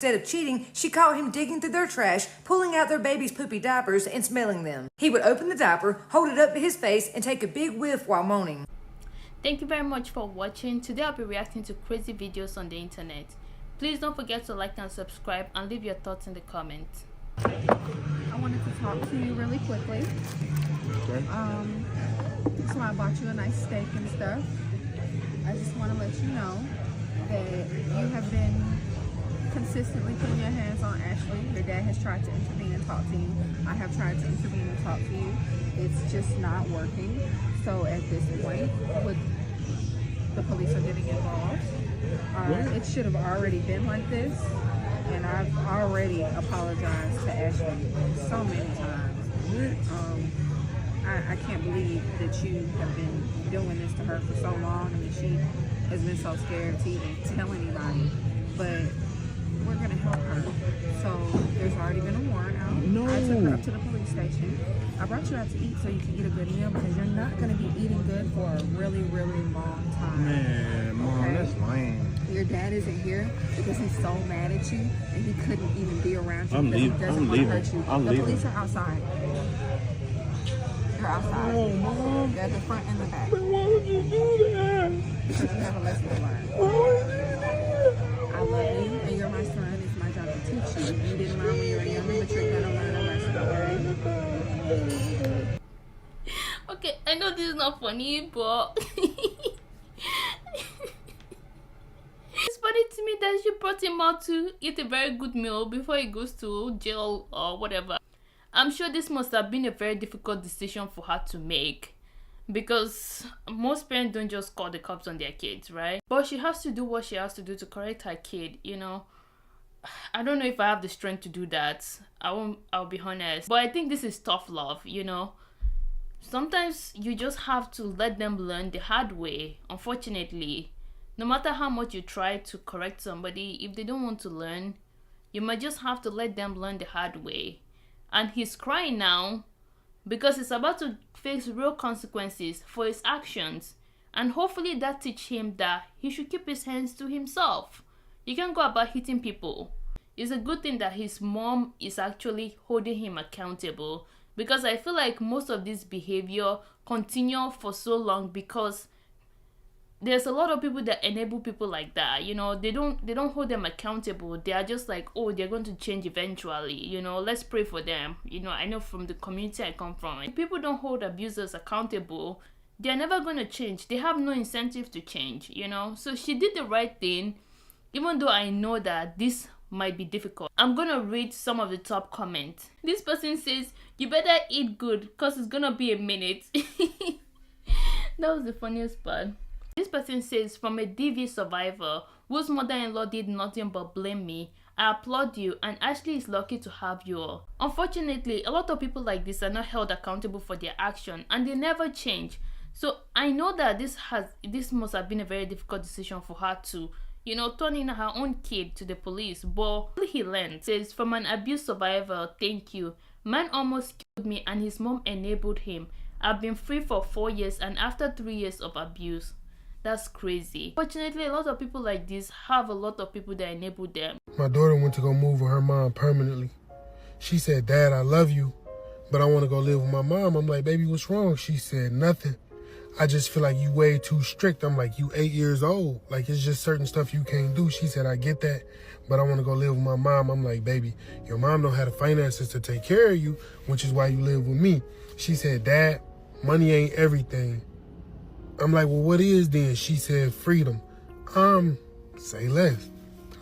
Instead of cheating, she caught him digging through their trash, pulling out their baby's poopy diapers and smelling them. He would open the diaper, hold it up to his face, and take a big whiff while moaning. Thank you very much for watching. Today I'll be reacting to crazy videos on the internet. Please don't forget to like and subscribe and leave your thoughts in the comments. I wanted to talk to you really quickly. Okay. So I bought you a nice steak and stuff. I just want to let you know that you have been consistently putting your hands on Ashley. Your dad has tried to intervene and talk to you. I have tried to intervene and talk to you. It's just not working. So at this point, the police are getting involved. It should have already been like this. And I've already apologized to Ashley so many times. I can't believe that you have been doing this to her for so long. I mean, she has been so scared to even tell anybody. But we're going to help her. So there's already been a warrant out. No. I took her up to the police station. I brought you out to eat so you can eat a good meal because you're not going to be eating good for a really, really long time. Man, Mom, okay? That's lame. Your dad isn't here because he's so mad at you and he couldn't even be around you I'm because leaving. he doesn't I'm want to leaving. hurt you. I'm The leaving. police are outside. They're outside. Oh, Mom. They're at the front and the back. Why would you do that? Because you have a lesson to learn. Why would you do that? I love you and you're my son. It's my job to teach you. You didn't learn when you were younger, but you're going to learn a lesson, okay? Okay, I know this is not funny, but it's funny to me that she brought him out to eat a very good meal before he goes to jail or whatever. I'm sure this must have been a very difficult decision for her to make, because most parents don't just call the cops on their kids, right? But she has to do what she has to do to correct her kid, you know. I don't know if I have the strength to do that. I'll be honest. But I think this is tough love, you know. Sometimes you just have to let them learn the hard way. Unfortunately, no matter how much you try to correct somebody, if they don't want to learn, you might just have to let them learn the hard way. And he's crying now because he's about to face real consequences for his actions. And hopefully that teach him that he should keep his hands to himself. You can't go about hitting people. It's a good thing that his mom is actually holding him accountable, because I feel like most of this behavior continue for so long because there's a lot of people that enable people like that. You know, they don't hold them accountable. They are just like, oh, they're going to change eventually. You know, let's pray for them. You know, I know from the community I come from, if people don't hold abusers accountable, they're never going to change. They have no incentive to change, you know. So she did the right thing, even though I know that this might be difficult. I'm gonna read some of the top comments. This person says, you better eat good because it's gonna be a minute. That was the funniest part. This person says, from a DV survivor whose mother-in-law did nothing but blame me, I applaud you, and Ashley is lucky to have you all. Unfortunately, a lot of people like this are not held accountable for their action and they never change. So I know that this must have been a very difficult decision for her to, you know, turning her own kid to the police. But he learned. Says, from an abuse survivor, thank you. Man almost killed me and his mom enabled him. I've been free for 4 years and after 3 years of abuse. That's crazy. Fortunately, a lot of people like this have a lot of people that enable them. My daughter went to go move with her mom permanently. She said, Dad, I love you, but I want to go live with my mom. I'm like, baby, what's wrong? She said, nothing. I just feel like you way too strict. I'm like, you 8 years old. Like, it's just certain stuff you can't do. She said, I get that, but I want to go live with my mom. I'm like, baby, your mom don't have the finances to take care of you, which is why you live with me. She said, Dad, money ain't everything. I'm like, well, what is then? She said, freedom. Say less.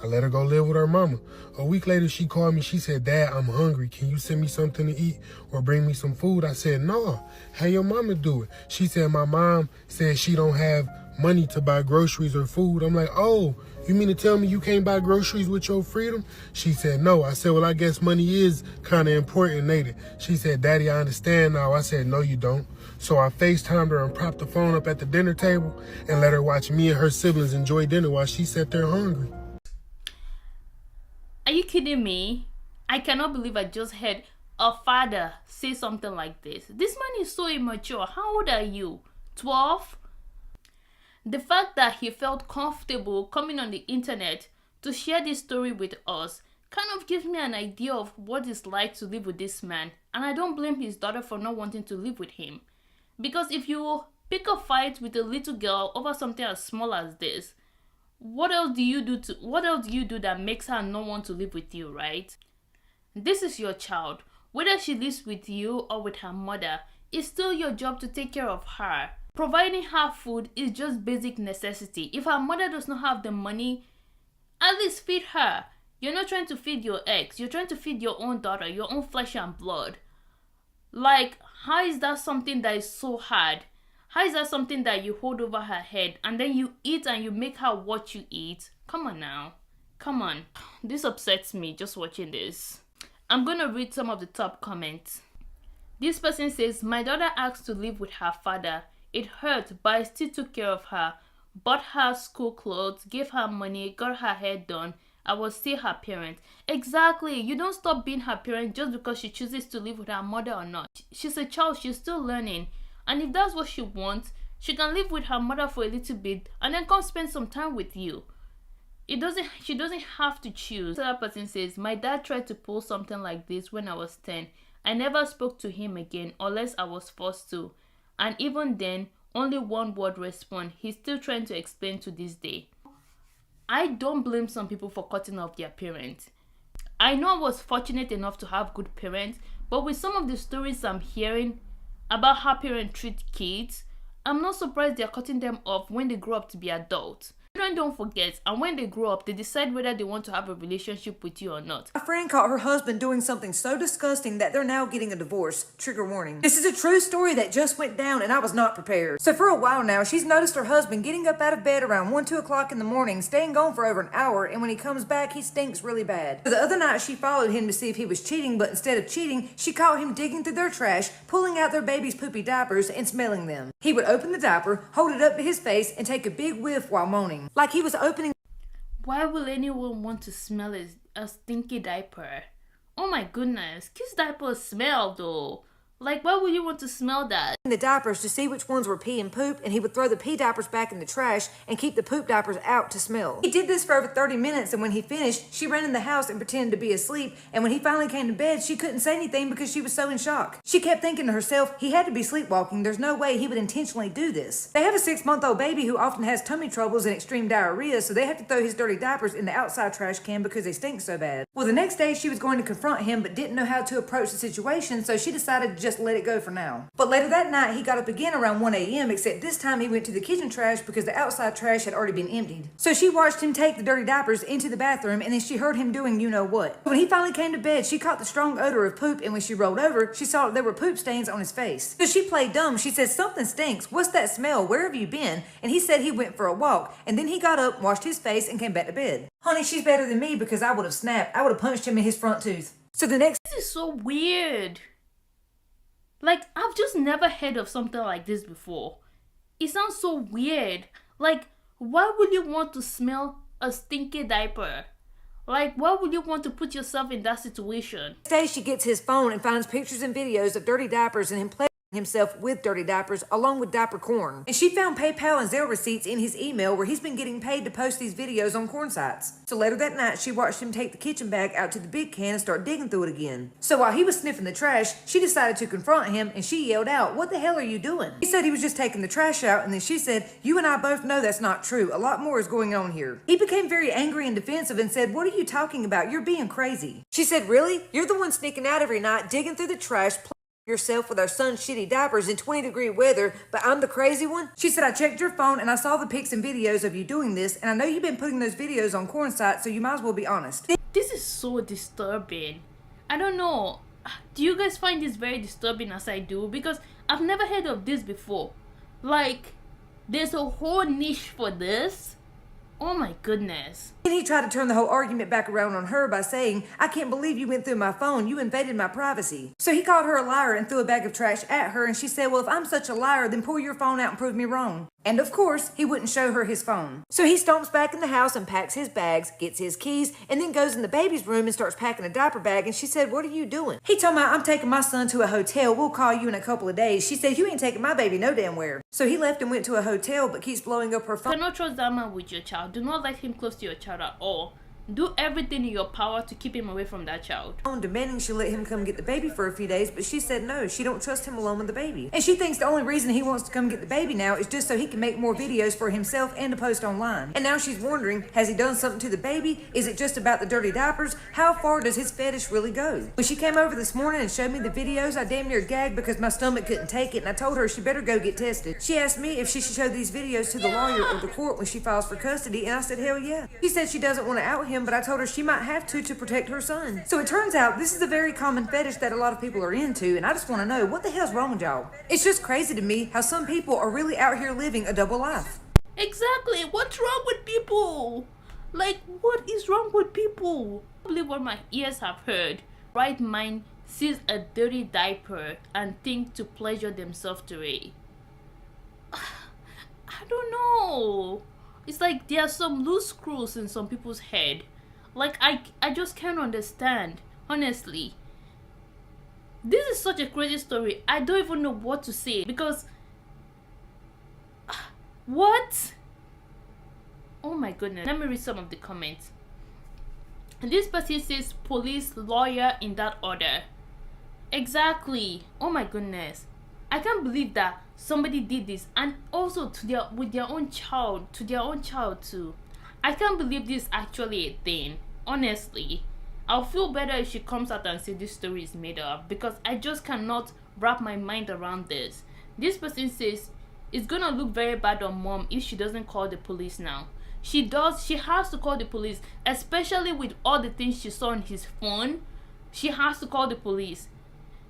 I let her go live with her mama. A week later, she called me. She said, Dad, I'm hungry. Can you send me something to eat or bring me some food? I said, no. Have your mama do it. She said, my mom said she don't have money to buy groceries or food. I'm like, oh, you mean to tell me you can't buy groceries with your freedom? She said, no. I said, well, I guess money is kind of important, ain't it? She said, Daddy, I understand now. I said, no, you don't. So I FaceTimed her and propped the phone up at the dinner table and let her watch me and her siblings enjoy dinner while she sat there hungry. Are you kidding me? I cannot believe I just heard a father say something like this. This man is so immature. How old are you? 12? The fact that he felt comfortable coming on the internet to share this story with us kind of gives me an idea of what it's like to live with this man, and I don't blame his daughter for not wanting to live with him. Because if you pick a fight with a little girl over something as small as this, what else do you do that makes her not want to live with you, right? This is your child. Whether she lives with you or with her mother, it's still your job to take care of her. Providing her food is just basic necessity. If her mother does not have the money, at least feed her. You're not trying to feed your ex. You're trying to feed your own daughter, your own flesh and blood. Like, how is that something that is so hard? How is that something that you hold over her head and then you eat and you make her watch you eat? Come on now. Come on. This upsets me just watching this. I'm going to read some of the top comments. This person says, my daughter asked to live with her father. It hurt, but I still took care of her. Bought her school clothes, gave her money, got her hair done. I was still her parent. Exactly. You don't stop being her parent just because she chooses to live with her mother or not. She's a child. She's still learning. And if that's what she wants, she can live with her mother for a little bit and then come spend some time with you. She doesn't have to choose. Another person says, my dad tried to pull something like this when I was 10. I never spoke to him again unless I was forced to. And even then, only one word respond. He's still trying to explain to this day. I don't blame some people for cutting off their parents. I know I was fortunate enough to have good parents, but with some of the stories I'm hearing about how parents treat kids, I'm not surprised they're cutting them off when they grow up to be adults. Children don't forget, and when they grow up, they decide whether they want to have a relationship with you or not. A friend caught her husband doing something so disgusting that they're now getting a divorce. Trigger warning. This is a true story that just went down and I was not prepared. So for a while now, she's noticed her husband getting up out of bed around 1, 2 o'clock in the morning, staying gone for over an hour, and when he comes back, he stinks really bad. So the other night, she followed him to see if he was cheating, but instead of cheating, she caught him digging through their trash, pulling out their baby's poopy diapers, and smelling them. He would open the diaper, hold it up to his face, and take a big whiff while moaning. Like he was opening. Why will anyone want to smell a stinky diaper? Oh my goodness, kids' diapers smell though. Like, why would you want to smell that? The diapers to see which ones were pee and poop, and he would throw the pee diapers back in the trash and keep the poop diapers out to smell. He did this for over 30 minutes, and when he finished, she ran in the house and pretended to be asleep, and when he finally came to bed, she couldn't say anything because she was so in shock. She kept thinking to herself, he had to be sleepwalking. There's no way he would intentionally do this. They have a 6-month-old baby who often has tummy troubles and extreme diarrhea, so they have to throw his dirty diapers in the outside trash can because they stink so bad. Well, the next day, she was going to confront him, but didn't know how to approach the situation, so she decided to just let it go for now. But later that night, he got up again around 1 a.m., except this time he went to the kitchen trash because the outside trash had already been emptied. So she watched him take the dirty diapers into the bathroom, and then she heard him doing you know what. When he finally came to bed, she caught the strong odor of poop, and when she rolled over, she saw that there were poop stains on his face. So she played dumb. She said, something stinks. What's that smell? Where have you been? And he said he went for a walk, and then he got up, washed his face, and came back to bed. Honey, she's better than me because I would have snapped. I would have punched him in his front tooth. So the next... This is so weird. Like, I've just never heard of something like this before. It sounds so weird. Like, why would you want to smell a stinky diaper? Like, why would you want to put yourself in that situation? Next day, she gets his phone and finds pictures and videos of dirty diapers and him playing himself with dirty diapers along with diaper corn. And she found PayPal and Zelle receipts in his email where he's been getting paid to post these videos on corn sites. So later that night, she watched him take the kitchen bag out to the big can and start digging through it again. So while he was sniffing the trash, she decided to confront him and she yelled out, "What the hell are you doing?" He said he was just taking the trash out, and then she said, "You and I both know that's not true. A lot more is going on here." He became very angry and defensive and said, "What are you talking about? You're being crazy." She said, "Really? You're the one sneaking out every night, digging through the trash, yourself with our son's shitty diapers in 20-degree weather, but I'm the crazy one?" She said, "I checked your phone and I saw the pics and videos of you doing this, and I know you've been putting those videos on corn sites, so you might as well be honest." This is so disturbing. I don't know. Do you guys find this very disturbing as I do? Because I've never heard of this before. Like, there's a whole niche for this? Oh my goodness. And he tried to turn the whole argument back around on her by saying, "I can't believe you went through my phone. You invaded my privacy." So he called her a liar and threw a bag of trash at her, and she said, "Well, if I'm such a liar, then pull your phone out and prove me wrong." And of course, he wouldn't show her his phone. So he stomps back in the house and packs his bags, gets his keys, and then goes in the baby's room and starts packing a diaper bag, and she said, "What are you doing?" He told me, "I'm taking my son to a hotel. We'll call you in a couple of days." She said, "You ain't taking my baby no damn where." So he left and went to a hotel, but keeps blowing up her You phone. cannot trust that man with your child. Do not let him close to your child at all. Do everything in your power to keep him away from that child. Demanding she let him come get the baby for a few days, but she said no, she don't trust him alone with the baby. And she thinks the only reason he wants to come get the baby now is just so he can make more videos for himself and to post online. And now she's wondering, has he done something to the baby? Is it just about the dirty diapers? How far does his fetish really go? When she came over this morning and showed me the videos, I damn near gagged because my stomach couldn't take it, and I told her she better go get tested. She asked me if she should show these videos to the lawyer or the court when she files for custody, and I said hell yeah. She said she doesn't want to out him, but I told her she might have to protect her son. So it turns out this is a very common fetish that a lot of people are into, and I just want to know, what the hell's wrong with y'all? It's just crazy to me how some people are really out here living a double life. Exactly. What's wrong with people? Like, what is wrong with people? I believe what my ears have heard. Right mind sees a dirty diaper and think to pleasure themselves to it. I don't know. It's like there are some loose screws in some people's head. Like, I just can't understand, honestly. This is such a crazy story. I don't even know what to say because... What? Oh my goodness. Let me read some of the comments. And this person says police, lawyer in that order. Exactly. Oh my goodness. I can't believe that somebody did this, and also with their own child, too. I can't believe this is actually a thing. Honestly, I'll feel better if she comes out and says this story is made up, because I just cannot wrap my mind around this. This person says it's gonna look very bad on mom if she doesn't call the police now. She has to call the police, especially with all the things she saw on his phone. She has to call the police.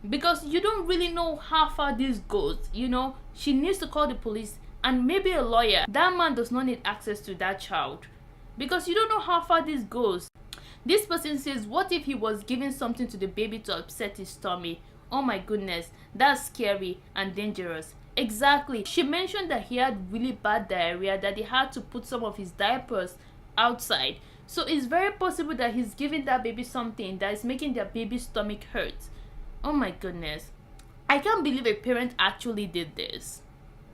Because you don't really know how far this goes, you know. She needs to call the police and maybe a lawyer. That man does not need access to that child, because you don't know how far this goes. This person says, what if he was giving something to the baby to upset his tummy? Oh my goodness, that's scary and dangerous. Exactly. She mentioned that he had really bad diarrhea, that he had to put some of his diapers outside. So it's very possible that he's giving that baby something that is making their baby's stomach hurt. Oh my goodness. I can't believe a parent actually did this.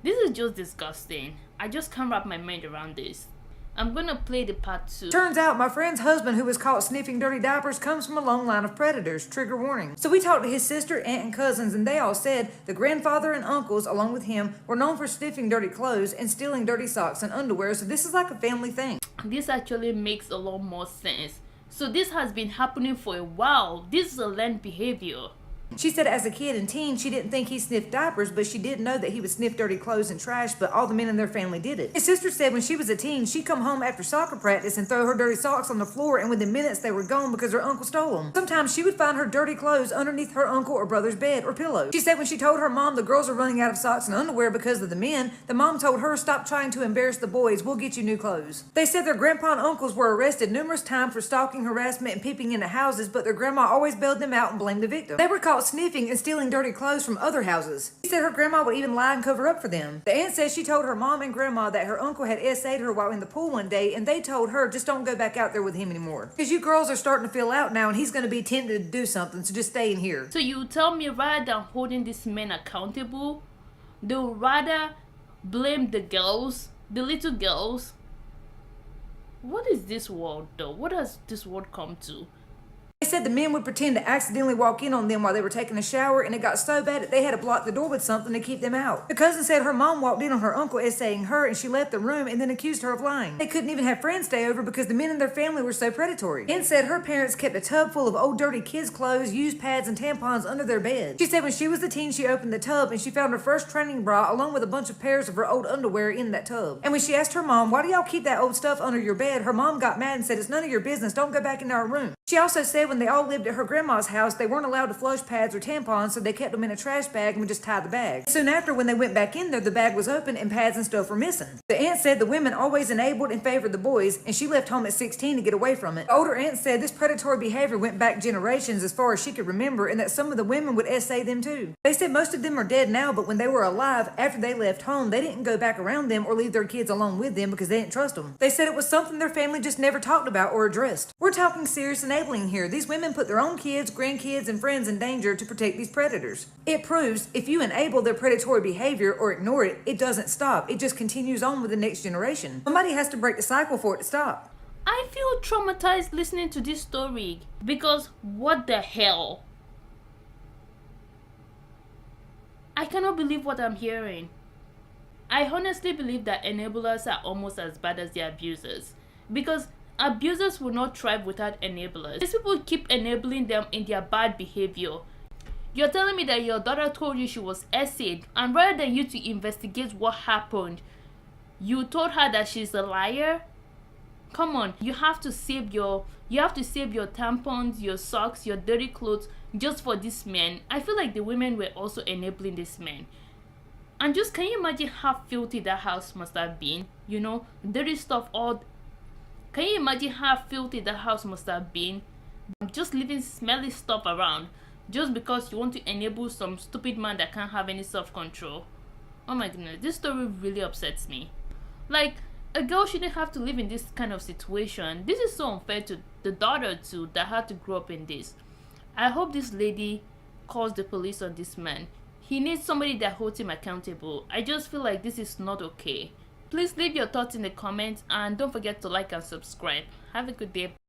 This is just disgusting. I just can't wrap my mind around this. I'm gonna play the part 2. Turns out my friend's husband, who was caught sniffing dirty diapers, comes from a long line of predators. Trigger warning. So we talked to his sister, aunt, and cousins, and they all said the grandfather and uncles, along with him, were known for sniffing dirty clothes and stealing dirty socks and underwear, so this is like a family thing. This actually makes a lot more sense. So this has been happening for a while. This is a learned behavior. She said as a kid and teen, she didn't think he sniffed diapers, but she did know that he would sniff dirty clothes and trash, but all the men in their family did it. His sister said when she was a teen, she'd come home after soccer practice and throw her dirty socks on the floor, and within minutes they were gone because her uncle stole them. Sometimes she would find her dirty clothes underneath her uncle or brother's bed or pillow. She said when she told her mom the girls are running out of socks and underwear because of the men, the mom told her, stop trying to embarrass the boys, we'll get you new clothes. They said their grandpa and uncles were arrested numerous times for stalking, harassment, and peeping into houses, but their grandma always bailed them out and blamed the victim. They were caught sniffing and stealing dirty clothes from other houses. She said her grandma would even lie and cover up for them. The aunt says she told her mom and grandma that her uncle had SA'd her while in the pool one day, and they told her just don't go back out there with him anymore, because you girls are starting to feel out now and he's going to be tempted to do something, so just stay in here. So you tell me rather than holding these men accountable, they'll rather blame the girls, the little girls. What is this world though? What has this world come to? They said the men would pretend to accidentally walk in on them while they were taking a shower, and it got so bad that they had to block the door with something to keep them out. The cousin said her mom walked in on her uncle essaying her, and she left the room and then accused her of lying. They couldn't even have friends stay over because the men in their family were so predatory. And said her parents kept a tub full of old dirty kids' clothes, used pads, and tampons under their bed. She said when she was a teen, she opened the tub and she found her first training bra along with a bunch of pairs of her old underwear in that tub. And when she asked her mom, why do y'all keep that old stuff under your bed, her mom got mad and said, it's none of your business, don't go back into our room. She also said when they all lived at her grandma's house, they weren't allowed to flush pads or tampons, so they kept them in a trash bag and would just tie the bag. Soon after, when they went back in there, the bag was open and pads and stuff were missing. The aunt said the women always enabled and favored the boys, and she left home at 16 to get away from it. The older aunt said this predatory behavior went back generations as far as she could remember, and that some of the women would SA them too. They said most of them are dead now, but when they were alive, after they left home, they didn't go back around them or leave their kids alone with them because they didn't trust them. They said it was something their family just never talked about or addressed. We're talking serious enabling here. These women put their own kids, grandkids, and friends in danger to protect these predators. It proves if you enable their predatory behavior or ignore it, it doesn't stop. It just continues on with the next generation. Somebody has to break the cycle for it to stop. I feel traumatized listening to this story because what the hell? I cannot believe what I'm hearing. I honestly believe that enablers are almost as bad as the abusers, because abusers will not thrive without enablers. These people keep enabling them in their bad behavior. You're telling me that your daughter told you she was essayed, and rather than you to investigate what happened, you told her that she's a liar? Come on, you have to save your tampons, your socks, your dirty clothes just for this man. I feel like the women were also enabling this man. And just, can you imagine how filthy that house must have been? You know, dirty stuff all. Can you imagine how filthy that house must have been? Just leaving smelly stuff around just because you want to enable some stupid man that can't have any self-control. Oh my goodness, this story really upsets me. Like, a girl shouldn't have to live in this kind of situation. This is so unfair to the daughter too, that had to grow up in this. I hope this lady calls the police on this man. He needs somebody that holds him accountable. I just feel like this is not okay. Please leave your thoughts in the comments and don't forget to like and subscribe. Have a good day.